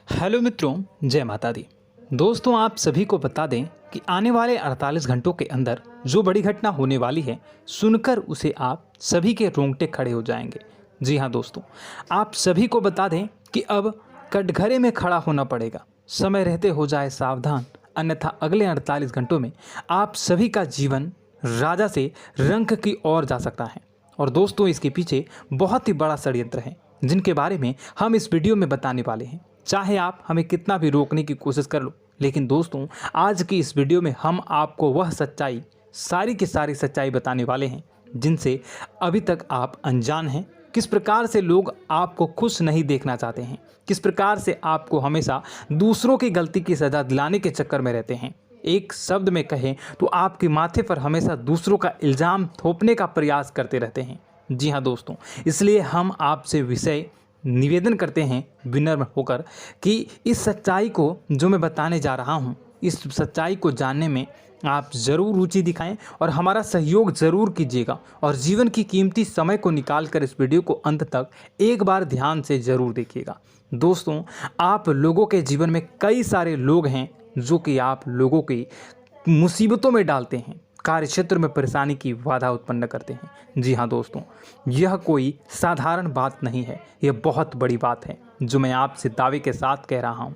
Hello मित्रों, जय माता दी। दोस्तों, आप सभी को बता दें कि आने वाले 48 घंटों के अंदर जो बड़ी घटना होने वाली है, सुनकर उसे आप सभी के रोंगटे खड़े हो जाएंगे। जी हाँ दोस्तों, आप सभी को बता दें कि अब कटघरे में खड़ा होना पड़ेगा। समय रहते हो जाए सावधान, अन्यथा अगले 48 घंटों में आप सभी का जीवन राजा से रंक की ओर जा सकता है। और दोस्तों, इसके पीछे बहुत ही बड़ा षड्यंत्र है, जिनके बारे में हम इस वीडियो में बताने वाले हैं। चाहे आप हमें कितना भी रोकने की कोशिश कर लो, लेकिन दोस्तों, आज की इस वीडियो में हम आपको वह सच्चाई, सारी की सारी सच्चाई बताने वाले हैं जिनसे अभी तक आप अनजान हैं। किस प्रकार से लोग आपको खुश नहीं देखना चाहते हैं, किस प्रकार से आपको हमेशा दूसरों की गलती की सज़ा दिलाने के चक्कर में रहते हैं। एक शब्द में कहें तो आपके माथे पर हमेशा दूसरों का इल्ज़ाम थोपने का प्रयास करते रहते हैं। जी हाँ दोस्तों, इसलिए हम आपसे विषय निवेदन करते हैं विनम्र होकर कि इस सच्चाई को जो मैं बताने जा रहा हूँ, इस सच्चाई को जानने में आप ज़रूर रुचि दिखाएं और हमारा सहयोग ज़रूर कीजिएगा। और जीवन की कीमती समय को निकाल कर इस वीडियो को अंत तक एक बार ध्यान से ज़रूर देखिएगा। दोस्तों, आप लोगों के जीवन में कई सारे लोग हैं जो कि आप लोगों की मुसीबतों में डालते हैं, कार्य क्षेत्र में परेशानी की बाधा उत्पन्न करते हैं। जी हाँ दोस्तों, यह कोई साधारण बात नहीं है, यह बहुत बड़ी बात है जो मैं आपसे दावे के साथ कह रहा हूँ।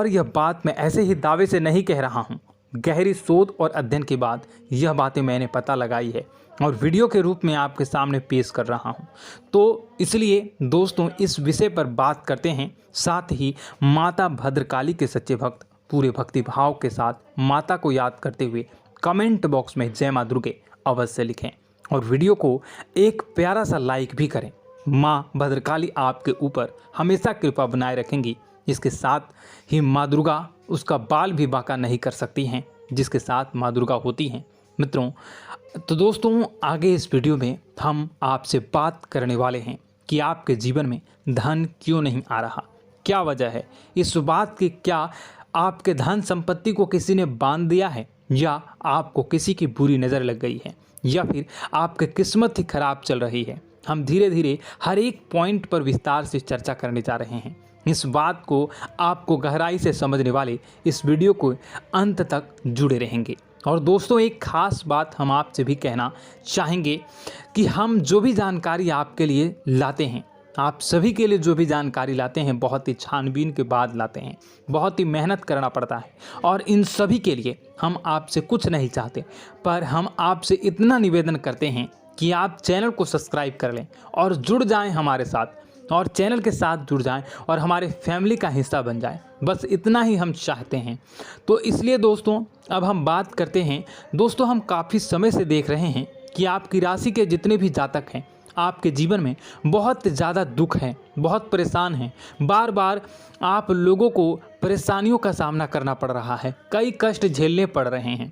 यह बात मैं ऐसे ही दावे से नहीं कह रहा हूँ। गहरी शोध और अध्ययन के बाद यह बातें मैंने पता लगाई है और वीडियो के रूप में आपके सामने पेश कर रहा हूँ। तो इसलिए दोस्तों, इस विषय पर बात करते हैं। साथ ही माता भद्रकाली के सच्चे भक्त पूरे भक्ति भाव के साथ माता को याद करते हुए कमेंट बॉक्स में जय मां दुर्गे अवश्य लिखें और वीडियो को एक प्यारा सा लाइक भी करें। मां भद्रकाली आपके ऊपर हमेशा कृपा बनाए रखेंगी। इसके साथ ही मां दुर्गा उसका बाल भी बांका नहीं कर सकती हैं, जिसके साथ मां दुर्गा होती हैं। मित्रों, तो दोस्तों, आगे इस वीडियो में हम आपसे बात करने वाले हैं कि आपके जीवन में धन क्यों नहीं आ रहा, क्या वजह है इस बात की। क्या आपके धन संपत्ति को किसी ने बांध दिया है, या आपको किसी की बुरी नज़र लग गई है, या फिर आपकी किस्मत ही खराब चल रही है। हम धीरे धीरे हर एक पॉइंट पर विस्तार से चर्चा करने जा रहे हैं। इस बात को आपको गहराई से समझने वाले इस वीडियो को अंत तक जुड़े रहेंगे। और दोस्तों, एक खास बात हम आपसे भी कहना चाहेंगे कि हम जो भी जानकारी आपके लिए लाते हैं, आप सभी के लिए जो भी जानकारी लाते हैं, बहुत ही छानबीन के बाद लाते हैं, बहुत ही मेहनत करना पड़ता है। और इन सभी के लिए हम आपसे कुछ नहीं चाहते, पर हम आपसे इतना निवेदन करते हैं कि आप चैनल को सब्सक्राइब कर लें और जुड़ जाएं हमारे साथ, और चैनल के साथ जुड़ जाएं और हमारे फैमिली का हिस्सा बन जाएं। बस इतना ही हम चाहते हैं। तो इसलिए दोस्तों, अब हम बात करते हैं। दोस्तों, हम काफ़ी समय से देख रहे हैं कि आपकी राशि के जितने भी जातक हैं, आपके जीवन में बहुत ज़्यादा दुख है, बहुत परेशान हैं। बार बार आप लोगों को परेशानियों का सामना करना पड़ रहा है, कई कष्ट झेलने पड़ रहे हैं।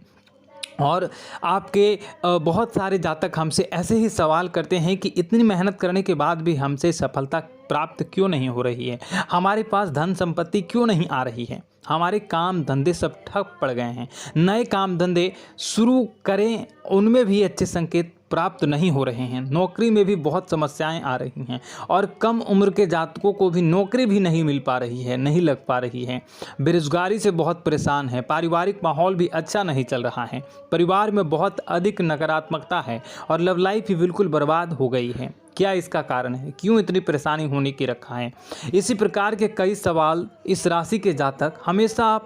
और आपके बहुत सारे जातक हमसे ऐसे ही सवाल करते हैं कि इतनी मेहनत करने के बाद भी हमसे सफलता प्राप्त क्यों नहीं हो रही है, हमारे पास धन संपत्ति क्यों नहीं आ रही है, हमारे काम धंधे सब ठप पड़ गए हैं, नए काम धंधे शुरू करें उनमें भी अच्छे संकेत प्राप्त नहीं हो रहे हैं, नौकरी में भी बहुत समस्याएं आ रही हैं, और कम उम्र के जातकों को भी नौकरी भी नहीं मिल पा रही है, नहीं लग पा रही है, बेरोजगारी से बहुत परेशान है, पारिवारिक माहौल भी अच्छा नहीं चल रहा है, परिवार में बहुत अधिक नकारात्मकता है, और लव लाइफ भी बिल्कुल बर्बाद हो गई है। क्या इसका कारण है, क्यों इतनी परेशानी होने की रखा है? इसी प्रकार के कई सवाल इस राशि के जातक हमेशा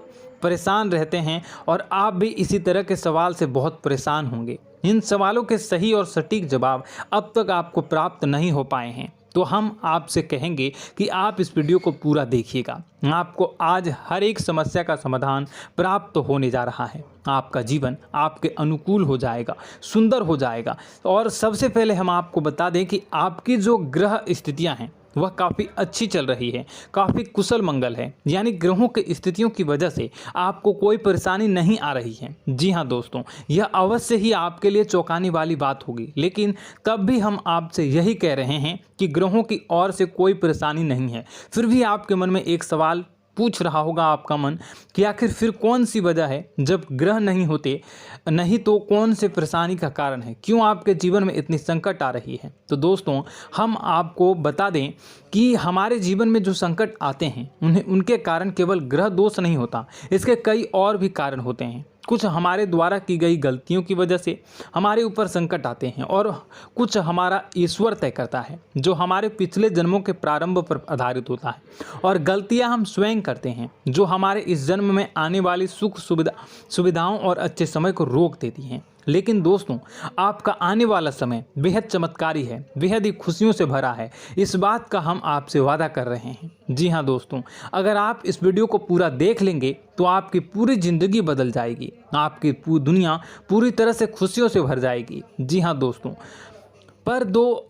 परेशान रहते हैं, और आप भी इसी तरह के सवाल से बहुत परेशान होंगे। इन सवालों के सही और सटीक जवाब अब तक आपको प्राप्त नहीं हो पाए हैं, तो हम आपसे कहेंगे कि आप इस वीडियो को पूरा देखिएगा। आपको आज हर एक समस्या का समाधान प्राप्त होने जा रहा है। आपका जीवन आपके अनुकूल हो जाएगा, सुंदर हो जाएगा। और सबसे पहले हम आपको बता दें कि आपकी जो ग्रह स्थितियां हैं वह काफ़ी अच्छी चल रही है, काफ़ी कुशल मंगल है, यानी ग्रहों की स्थितियों की वजह से आपको कोई परेशानी नहीं आ रही है। जी हाँ दोस्तों, यह अवश्य ही आपके लिए चौंकाने वाली बात होगी, लेकिन तब भी हम आपसे यही कह रहे हैं कि ग्रहों की ओर से कोई परेशानी नहीं है। फिर भी आपके मन में एक सवाल पूछ रहा होगा आपका मन कि आखिर फिर कौन सी वजह है, जब ग्रह नहीं होते नहीं तो कौन से परेशानी का कारण है, क्यों आपके जीवन में इतनी संकट आ रही है। तो दोस्तों हम आपको बता दें कि हमारे जीवन में जो संकट आते हैं उनके कारण केवल ग्रह दोष नहीं होता, इसके कई और भी कारण होते हैं। कुछ हमारे द्वारा की गई गलतियों की वजह से हमारे ऊपर संकट आते हैं और कुछ हमारा ईश्वर तय करता है, जो हमारे पिछले जन्मों के प्रारंभ पर आधारित होता है। और गलतियां हम स्वयं करते हैं, जो हमारे इस जन्म में आने वाली सुख सुविधाओं और अच्छे समय को रोक देती हैं। लेकिन दोस्तों आपका आने वाला समय बेहद चमत्कारी है, बेहद ही खुशियों से भरा है, इस बात का हम आपसे वादा कर रहे हैं। जी हाँ दोस्तों, अगर आप इस वीडियो को पूरा देख लेंगे तो आपकी पूरी ज़िंदगी बदल जाएगी, आपकी दुनिया पूरी तरह से खुशियों से भर जाएगी। जी हाँ दोस्तों, पर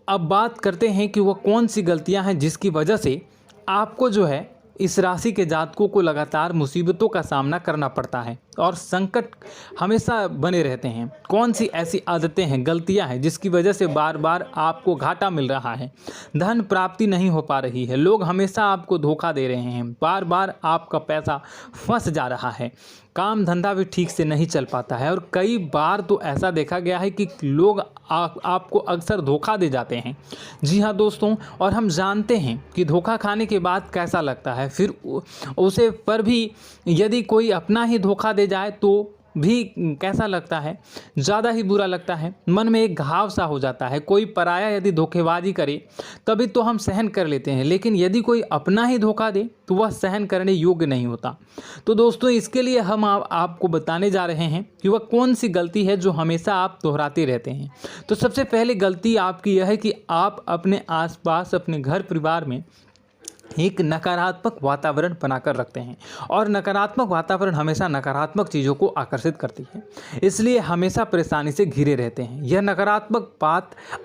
अब बात करते हैं कि वह कौन सी गलतियां हैं जिसकी वजह से आपको जो है इस राशि के जातकों को लगातार मुसीबतों का सामना करना पड़ता है और संकट हमेशा बने रहते हैं। कौन सी ऐसी आदतें हैं, गलतियां हैं जिसकी वजह से बार बार आपको घाटा मिल रहा है, धन प्राप्ति नहीं हो पा रही है, लोग हमेशा आपको धोखा दे रहे हैं, बार बार आपका पैसा फंस जा रहा है, काम धंधा भी ठीक से नहीं चल पाता है और कई बार तो ऐसा देखा गया है कि लोग आपको अक्सर धोखा दे जाते हैं। जी हाँ दोस्तों, और हम जानते हैं कि धोखा खाने के बाद कैसा लगता है, फिर उसे पर भी यदि कोई अपना ही धोखा दे जाए तो भी कैसा लगता है, ज़्यादा ही बुरा लगता है, मन में एक घाव सा हो जाता है। कोई पराया यदि धोखेबाजी करे तभी तो हम सहन कर लेते हैं, लेकिन यदि कोई अपना ही धोखा दे तो वह सहन करने योग्य नहीं होता। तो दोस्तों इसके लिए हम आपको बताने जा रहे हैं कि वह कौन सी गलती है जो हमेशा आप दोहराते रहते हैं। तो सबसे पहले गलती आपकी यह है कि आप अपने आसपास, अपने घर परिवार में एक नकारात्मक वातावरण बनाकर रखते हैं और नकारात्मक वातावरण हमेशा नकारात्मक चीज़ों को आकर्षित करती है, इसलिए हमेशा परेशानी से घिरे रहते हैं। यह नकारात्मक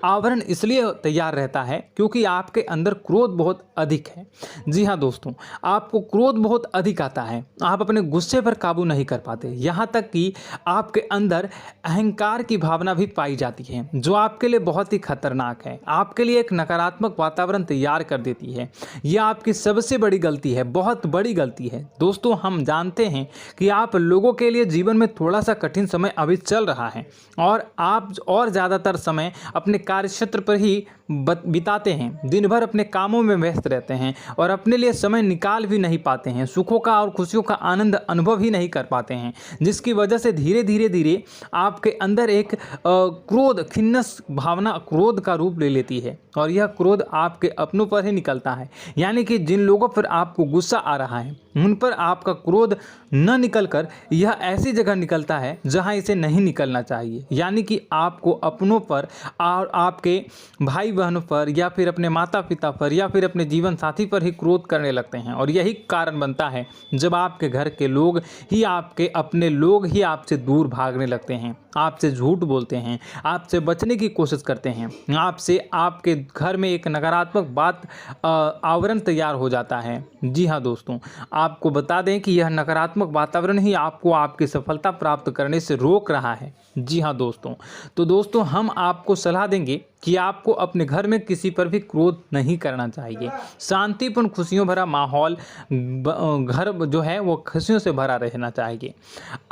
आवरण इसलिए तैयार रहता है क्योंकि आपके अंदर क्रोध बहुत अधिक है। जी हाँ दोस्तों, आपको क्रोध बहुत अधिक आता है, आप अपने गुस्से पर काबू नहीं कर पाते, यहाँ तक कि आपके अंदर अहंकार की भावना भी पाई जाती है, जो आपके लिए बहुत ही खतरनाक है, आपके लिए एक नकारात्मक वातावरण तैयार कर देती है। यह आपकी सबसे बड़ी गलती है, बहुत बड़ी गलती है। दोस्तों हम जानते हैं कि आप लोगों के लिए जीवन में थोड़ा सा कठिन समय अभी चल रहा है और आप और ज़्यादातर समय अपने कार्यक्षेत्र पर ही बिताते हैं, दिन भर अपने कामों में व्यस्त रहते हैं और अपने लिए समय निकाल भी नहीं पाते हैं, सुखों का और खुशियों का आनंद अनुभव ही नहीं कर पाते हैं, जिसकी वजह से धीरे धीरे आपके अंदर एक क्रोध, खिन्नस भावना क्रोध का रूप ले लेती है और यह क्रोध आपके अपनों पर ही निकलता है। यानी कि जिन लोगों पर आपको गुस्सा आ रहा है उन पर आपका क्रोध न निकलकर यह ऐसी जगह निकलता है जहां इसे नहीं निकलना चाहिए, यानी कि आपको अपनों पर और आपके भाई बहनों पर या फिर अपने माता पिता पर या फिर अपने जीवन साथी पर ही क्रोध करने लगते हैं। और यही कारण बनता है जब आपके घर के लोग ही, आपके अपने लोग ही आपसे दूर भागने लगते हैं, आपसे झूठ बोलते हैं, आपसे बचने की कोशिश करते हैं, आपके घर में एक नकारात्मक आवरण तैयार हो जाता है। जी हाँ दोस्तों, आपको बता दें कि यह नकारात्मक वातावरण ही आपको आपकी सफलता प्राप्त करने से रोक रहा है। जी हाँ दोस्तों, तो दोस्तों हम आपको सलाह देंगे कि आपको अपने घर में किसी पर भी क्रोध नहीं करना चाहिए। शांतिपूर्ण खुशियों भरा माहौल, घर जो है वो खुशियों से भरा रहना चाहिए।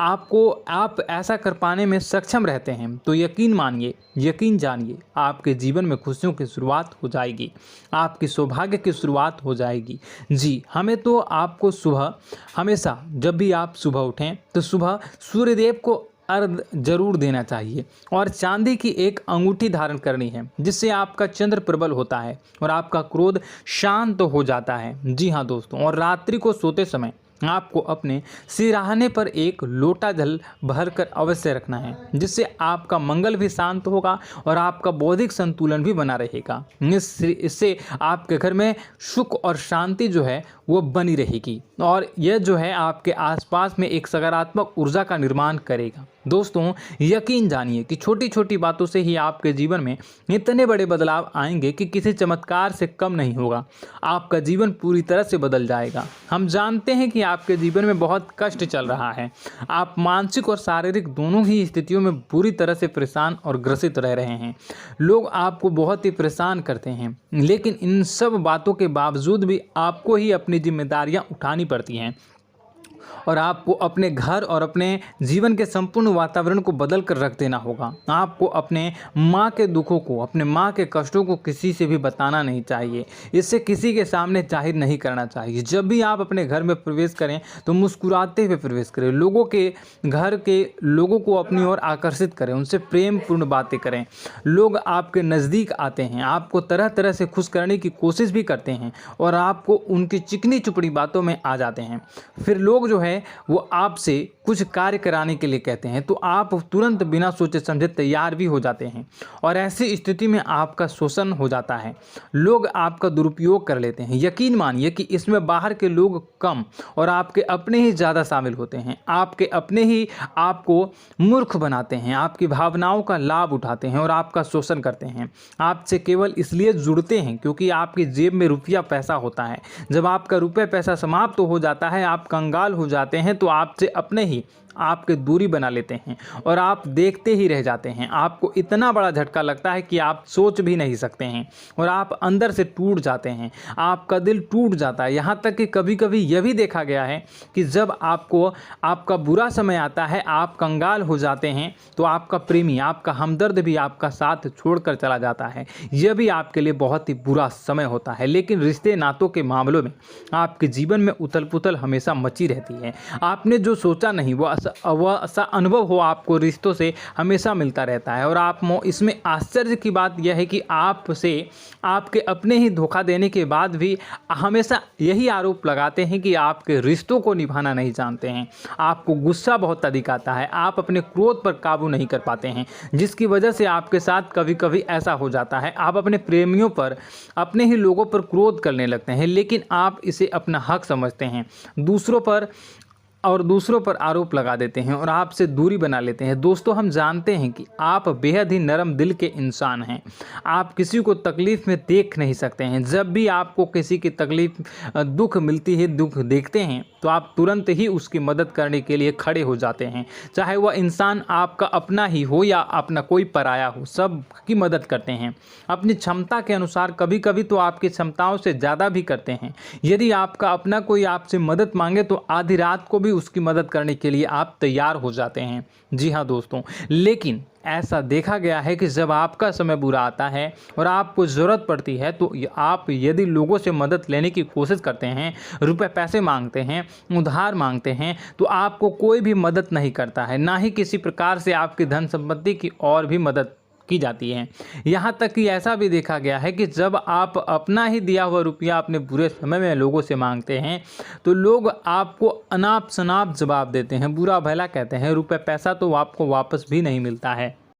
आप ऐसा कर पाने में सक्षम रहते हैं तो यकीन मानिए, यकीन जानिए, आपके जीवन में खुशियों की शुरुआत हो जाएगी, आपकी सौभाग्य की शुरुआत हो जाएगी। जी, हमें तो आपको सुबह, हमेशा जब भी आप सुबह उठें तो सुबह सूर्यदेव को अर्घ जरूर देना चाहिए और चांदी की एक अंगूठी धारण करनी है, जिससे आपका चंद्र प्रबल होता है और आपका क्रोध शांत हो जाता है। जी हाँ दोस्तों, और रात्रि को सोते समय आपको अपने सिरहाने पर एक लोटा जल भरकर अवश्य रखना है, जिससे आपका मंगल भी शांत होगा और आपका बौद्धिक संतुलन भी बना रहेगा। इससे आपके घर में सुख और शांति जो है वो बनी रहेगी और यह जो है आपके आसपास में एक सकारात्मक ऊर्जा का निर्माण करेगा। दोस्तों यकीन जानिए कि छोटी छोटी बातों से ही आपके जीवन में इतने बड़े बदलाव आएंगे कि किसी चमत्कार से कम नहीं होगा। आपका जीवन पूरी तरह से बदल जाएगा। हम जानते हैं कि आपके जीवन में बहुत कष्ट चल रहा है, आप मानसिक और शारीरिक दोनों ही स्थितियों में पूरी तरह से परेशान और ग्रसित रह रहे हैं। लोग आपको बहुत ही परेशान करते हैं, लेकिन इन सब बातों के बावजूद भी आपको ही अपनी अपनी जिम्मेदारियां उठानी पड़ती हैं और आपको अपने घर और अपने जीवन के संपूर्ण वातावरण को बदल कर रख देना होगा। आपको अपने माँ के दुखों को, अपने माँ के कष्टों को किसी से भी बताना नहीं चाहिए, इससे किसी के सामने जाहिर नहीं करना चाहिए। जब भी आप अपने घर में प्रवेश करें तो मुस्कुराते हुए प्रवेश करें, लोगों के घर के लोगों को अपनी ओर आकर्षित करें, उनसे प्रेम पूर्ण बातें करें। लोग आपके नज़दीक आते हैं, आपको तरह तरह से खुश करने की कोशिश भी करते हैं और आपको उनकी चिकनी चुपड़ी बातों में आ जाते हैं। फिर लोग जो है वो आपसे कुछ कार्य कराने के लिए कहते हैं तो आप तुरंत बिना सोचे समझे तैयार भी हो जाते हैं और ऐसी स्थिति में आपका शोषण हो जाता है। लोग आपका दुरुपयोग कर लेते हैं। यकीन मानिए कि इसमें बाहर के लोग कम और आपके अपने ही ज़्यादा शामिल होते हैं। आपके अपने ही आपको मूर्ख बनाते हैं, आपकी भावनाओं का लाभ उठाते हैं और आपका शोषण करते हैं। आपसे केवल इसलिए जुड़ते हैं क्योंकि आपकी जेब में रुपया पैसा होता है। जब आपका रुपया पैसा समाप्त हो जाता है, आप कंगाल हो जाते हैं तो आपसे अपने ही आपके दूरी बना लेते हैं और आप देखते ही रह जाते हैं। आपको इतना बड़ा झटका लगता है कि आप सोच भी नहीं सकते हैं और आप अंदर से टूट जाते हैं, आपका दिल टूट जाता है। यहाँ तक कि कभी कभी यह भी देखा गया है कि जब आपको आपका बुरा समय आता है, आप कंगाल हो जाते हैं तो आपका प्रेमी, आपका हमदर्द भी आपका साथ छोड़कर चला जाता है। यह भी आपके लिए बहुत ही बुरा समय होता है। लेकिन रिश्ते नातों के मामलों में आपके जीवन में उथल पुथल हमेशा मची रहती है। आपने जो सोचा नहीं वो ऐसा अनुभव हो आपको रिश्तों से हमेशा मिलता रहता है। और आप इसमें आश्चर्य की बात यह है कि आपसे आपके अपने ही धोखा देने के बाद भी हमेशा यही आरोप लगाते हैं कि आपके रिश्तों को निभाना नहीं जानते हैं। आपको गुस्सा बहुत अधिक आता है, आप अपने क्रोध पर काबू नहीं कर पाते हैं, जिसकी वजह से आपके साथ कभी कभी ऐसा हो जाता है आप अपने प्रेमियों पर, अपने ही लोगों पर क्रोध करने लगते हैं। लेकिन आप इसे अपना हक समझते हैं, दूसरों पर आरोप लगा देते हैं और आपसे दूरी बना लेते हैं। दोस्तों, हम जानते हैं कि आप बेहद ही नरम दिल के इंसान हैं। आप किसी को तकलीफ में देख नहीं सकते हैं। जब भी आपको किसी की तकलीफ, दुख मिलती है, दुख देखते हैं तो आप तुरंत ही उसकी मदद करने के लिए खड़े हो जाते हैं। चाहे वह इंसान आपका अपना ही हो या अपना कोई पराया हो, सब की मदद करते हैं अपनी क्षमता के अनुसार। कभी कभी तो आपकी क्षमताओं से ज़्यादा भी करते हैं। यदि आपका अपना कोई आपसे मदद मांगे तो आधी रात को भी उसकी मदद करने के लिए आप तैयार हो जाते हैं। जी हाँ दोस्तों, लेकिन ऐसा देखा गया है कि जब आपका समय बुरा आता है और आपको ज़रूरत पड़ती है तो आप यदि लोगों से मदद लेने की कोशिश करते हैं, रुपए पैसे मांगते हैं, उधार मांगते हैं, तो आपको कोई भी मदद नहीं करता है। ना ही किसी प्रकार से आपकी धन संपत्ति की और भी मदद की जाती है। यहाँ तक कि ऐसा भी देखा गया है कि जब आप अपना ही दिया हुआ रुपया अपने बुरे समय में लोगों से मांगते हैं तो लोग आपको अनाप शनाप जवाब देते हैं, बुरा भला कहते हैं। रुपया पैसा तो आपको वापस भी नहीं मिलता है।